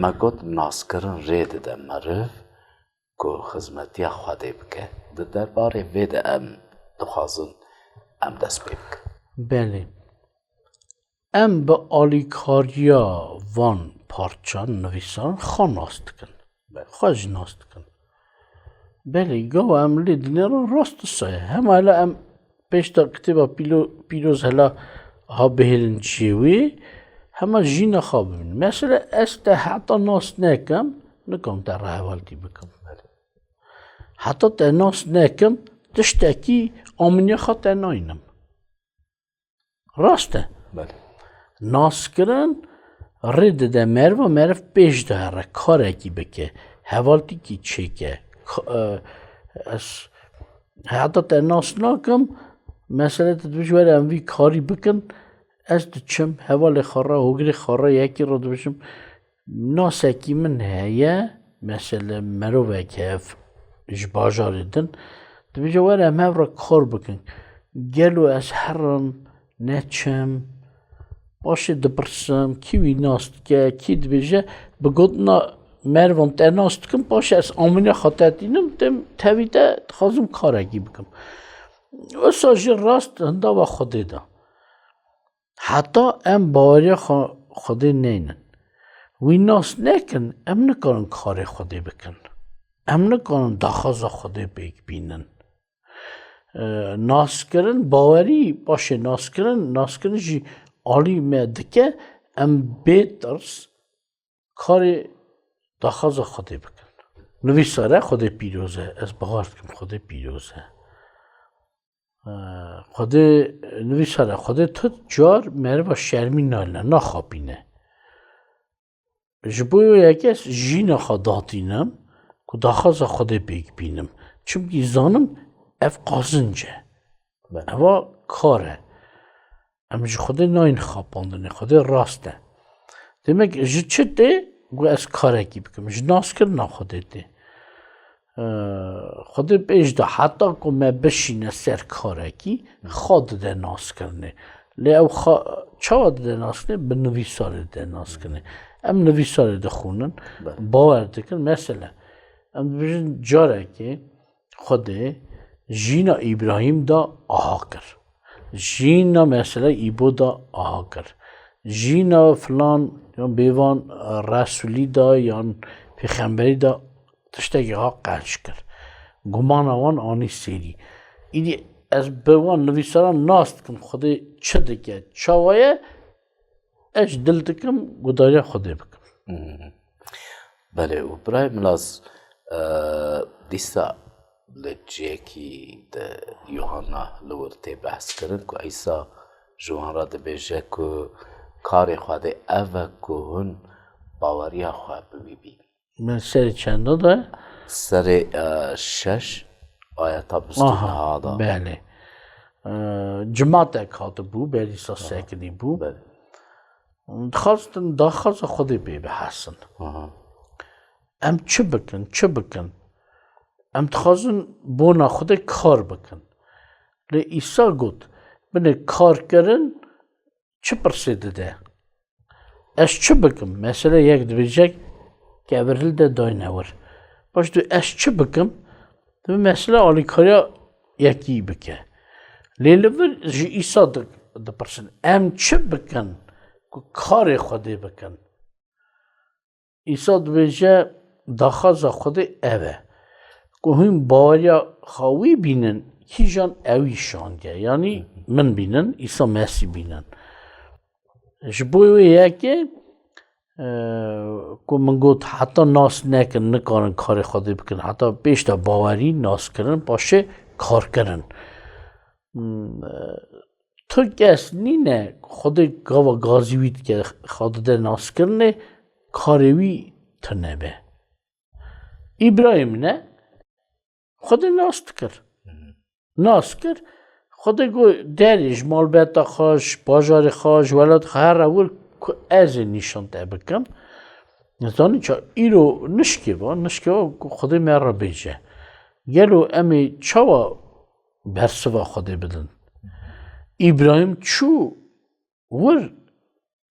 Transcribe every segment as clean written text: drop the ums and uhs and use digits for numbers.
ما گوت ناسکرن رید ده مرف که خدمتی خواده بکه ده درباره وید ام دخوازن ام دست بکه. بله. ام به آلیکاریا وان پارچان نویسان خواه ناست کن. خواه ناست کن. بله گو ام لیدنه رو راست سایه. هم حالا ام پیش تا کتبا پیروز حالا ها بهرن چیوی همه جینا خواه ببین. مثلا است حتی ناست نکم نکم در حوالتی بکم. حتی تا ناست نکم تشتکی آمنیا خواه تا ناینم. راسته؟ بله. ناس کردن رد ده مرف پیش داره کاره کی بکه حوالتی کی چیکه از حتی تا ناس نکم مثلا تدویجواره اموی کاری بکن از دچم حوال خاره هوگری خاره یکی رو دوشم ناس اکی من هیا مثلا مروه که جباجاری دن تدویجواره امه را کار بکن گلو از هرم نچم باشه دپرسم کیوی ناست که کی دبیجه بگود نا مروان تا ناست کم باشه از آمنی خاطرینم تم تویده خواستم کارگی بکم و ساجی راست هنده و خوده دا حتی ام باوری خوده نینن وی ناست نکن ام نکنن کار خوده بکن ام نکنن دخواز خوده بیک بینن ناس کردن باوری باشه ناس کردن جی عالی مدکه ام بیترس کاری دخواز خوده بکن نویساره خوده پیروزه از بغارد کم خوده پیروزه خوده نویساره خوده تو جار مره با شرمی نالنه نخوابینه جبویو یکی از جینا خداتینم که دخواز خوده بیک بینم چونکه زانم اف قازنجه اما کاره اما جی خوده ناین خواباندنه خوده راسته demek جی چه ده گو از کاره کی بکم جی ناس کرنا خوده ده خوده بیش ده حتی که ما بشینه سر کاره کی خود ده ناس کرنه لی او چاوا ده ناس کرنه به نویساره ده ناس کرنه ام نویساره ده خونن باور دکن مثلا ام بیشن جاره که خوده جینا ابراهیم دا آها کر جینا مثلا ایبو دا آها کر جینا فلان یا بیوان رسولی دا یا پیغمبری دا تشتگی ها قنش کر گمان آوان آنی سیری اینی از بیوان نویساران ناست کن خوده چه دکه چاوایه اش دل دکم گداری خوده بکم بله و برای ملاز دیستا لجیکی ده یوحنا لورته بحث کردن که عیسی جوان را ده بیجه که کار خواده اوه که هن باوری خواه ببینی من سر چنده ده؟ سر 6 آیتا بستونه ها ده بله جماعت اکاده بو بلی سا سکنی بو خواستن داخل خودی بی بحثن ام چه بکن ام تخوازن بونا خود کار بکن لی ایسا گود بینه کار کرن چه پرسیده ده اش چه بکم مثلا یک دویجک که اورل ده دای نور باش دو اش چه بکم دو مثلا آلی کاریا یکی بکه لی لور جی ایسا ده پرسن ام چه بکن که کار خوده بکن ایسا دویجه داخاز خوده اوه که هم باوریا خواهی بینن کی جان اوی شانگه یعنی من بینن ایسا مسی بینن جبوی یکی که من گفت حتی ناس نکنن کار خودی بکن حتی بیشتر باوری ناس کردن باشه کار کردن تو کس نینه خودی گاوا گازیوید که خود ده ناس کردنه کاروی تنبه ابراهیم نه خود ناست کرد خود گو دریش مال بیتا خوش باجار خوش ولد هر اول که از نشان ده بکم نزدانی چا ایرو نشکی با خود مر بیجه گلو امی چاوا برسوا خود بدن ابراهیم چو ور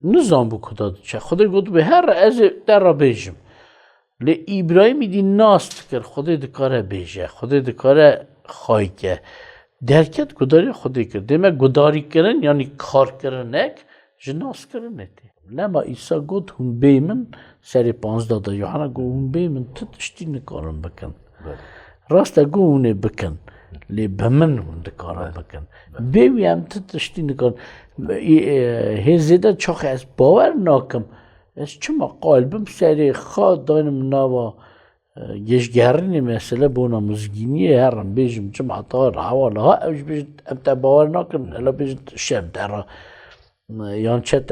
نزان بو کدا چه خدا گفت به هر از در را بیجم لی ابراهیم دی ناست کرد خدا دکاره بیجه خدا دکاره خواهی که درکت گداری خدا کرد دیمه گداری کردن یعنی کار کردنک جناس کردنه لما عیسی گفت هم بیمن سری 15 دا یوحنا گفت هم بیمن تشتی نکارم بکن راست گفت اونه بکن لی بمن هم دکارم بکن بیوی هم تشتی نکارم هزیده چاخه از باور ناکم از چما قلبم سری خواد داینم نوا گشگرنی مثلا بونا مزگینیه هرم بیجم چما طار حوالا ها اوش بیجم امتا باور ناکم الا بیجم شم درا یان چت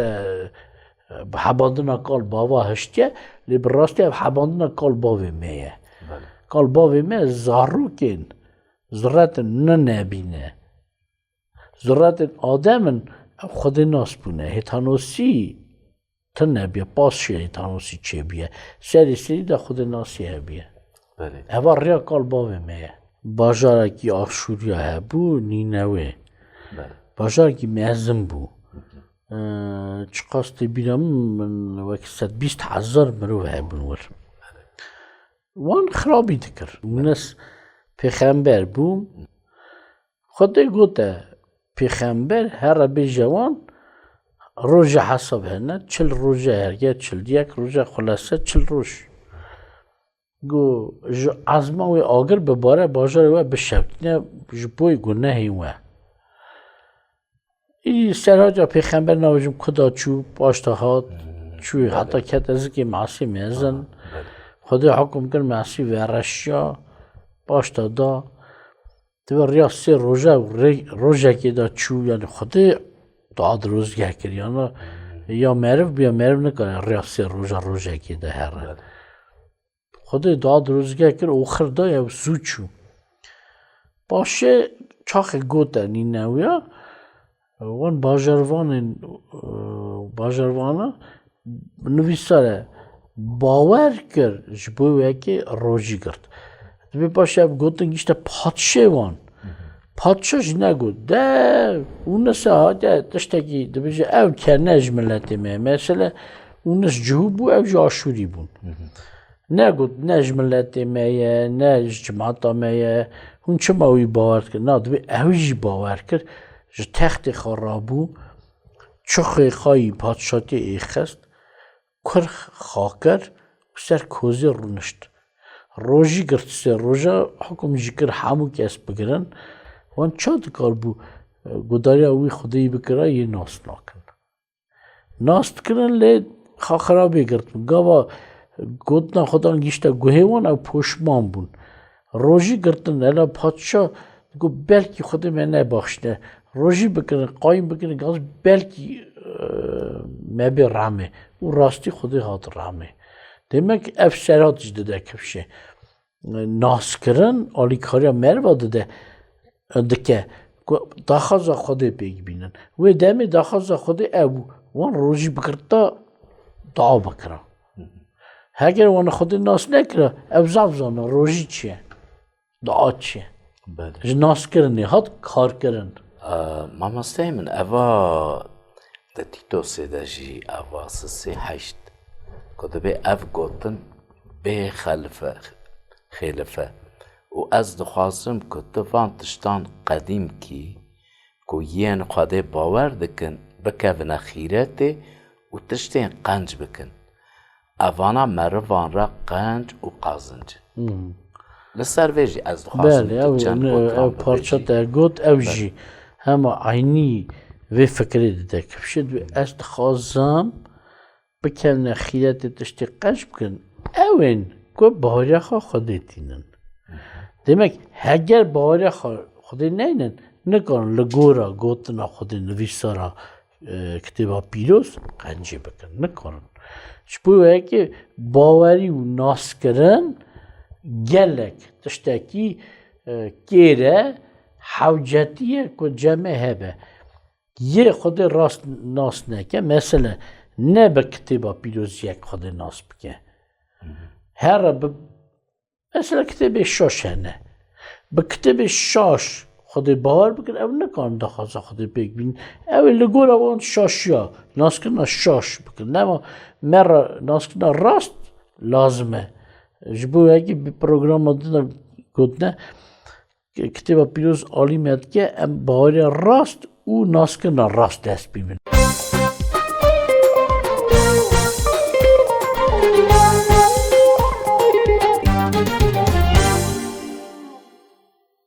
حباندنا کال باوا هشتیه لی براستی حباندنا کال باوی میه کال باوی میه زارو کن ضرورت نبینه ضرورت آدمن خود ناس بونه هتانوسی تا نبیه باز شه هتانوسی چه بیه سری دا خود ناسی بیه اوا ریا کال باوی میه باجارکی آشوریا هبو نینوه باجارکی مزم بو چقاست بیرم وقت 120,000 مروه هبون ور وان خرابی دکر اونس پیغمبر بوم خدا گوته پیغمبر هر بی جوان روز حساب هنه 40 روز هرگه 41 روز خلاصه 40 روز گو از ما و آگر بباره باجار و بشبتینه جبوی گناهی و این سراجا پیغمبر نواجم کدا چو باشتا هات چوی حتی کت از که معصی میزن خدا حکم کن معصی و رشیا باشتا دا تو ریا سه روزه که دا چو یعنی خدا داد روزگه کری یا معرف بیا معرف نکنه ریا سه روزه که دا هر خدا داد روزگه کر اوخر دا یا زو چو باشه چاخ گوتا نینویا وان باجروانه نویساره باور کرد جبوی که روزی کرد دبی باشه گوتن گیشته پادشه وان پادشاش نگود ده اونس هاده تشتکی دبیجه او کنج ملتی می مثلا اونس جهوبو او جاشوری بون نگود نج ملتی میه نج جماعتا میه اون چه ماوی باور کرد نه دبی اویجی باور کرد ج تخت خرابو چخ خایی پادشاهی ایخست کر خاکر سر کوزی رونشت روزی گرت سر روزا حکم جکر همو کس بگرن وان چاد کار بو گداری اوی خدایی بکره یه ناست نکن ناست کنن لی خرابی گرت گاوا گودنا خدا گیشتا گوهوان او پوشمان بون روزی گرتن الا پادشاه گو بلکی خدا من نباخشنه روزی بکنه قایم بکنه گاز بلکی مبی رحمه او راستی خدا هات رحمه demek افسرات جده کفشه ناس کردن آلی کاریا مروا دده داخازا خدا بیگ بینن و دمی داخازا خدا او وان روزی بکرتا دعا بکره اگر وان خدا ناس نکره او زفزانه روزی چیه دعا چیه ناس کردنی هات کار کردن مامستای من اوا ده تیتو سیده جی اوا سسی هشت کده به اف گوتن به خلفه و از دخواستم که تفان تشتان قدیم کی که یین خواده باور دکن بکوین خیرته و تشتین قنج بکن اوانا مروان را قنج و قازنج لسر ویجی از دخواستم بله او پارچه در گوت او جی همه عینی و فکری دیده کفشد و از دخواستم بکنه خیرت تشتی قنج بکن اوین که باوری خواده تینن demek heger باوری خواده نینن نکن لگورا گوتنا خواده نویسارا کتابا پیروز قنجی بکن نکنن شبوه که باوری و ناس کرن گلک تشتکی گیره حوجتیه که جمع هبه یه خود راست ناس نکه مثلا نه به کتابا پیروز یک خود ناس بکه هر مثلا کتاب شاش هنه به کتاب شاش خودی باور بکن او نکن دخواست خودی پیک بین او لگور اوان شاشیا ناس کنا شاش بکن نما مرا ناس کنا راست لازمه جبو اگه به پروگرام دینا گفتنه کتاب پیروز عالی میاد که ام باور راست او ناس کنا راست دست بیمن